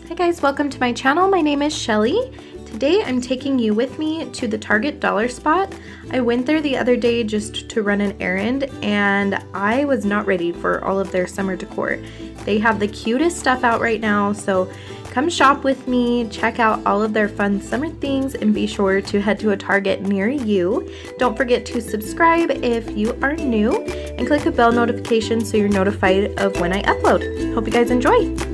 Hi guys, welcome to my channel. My name is Shelly. Today I'm taking you with me to the Target dollar spot. I went there the other day just to run an errand and I was not ready for all of their summer decor. They have the cutest stuff out right now, so come shop with me, check out all of their fun summer things, and be sure to head to a Target near you. Don't forget to subscribe if you are new and click a bell notification so you're notified of when I upload. Hope you guys enjoy.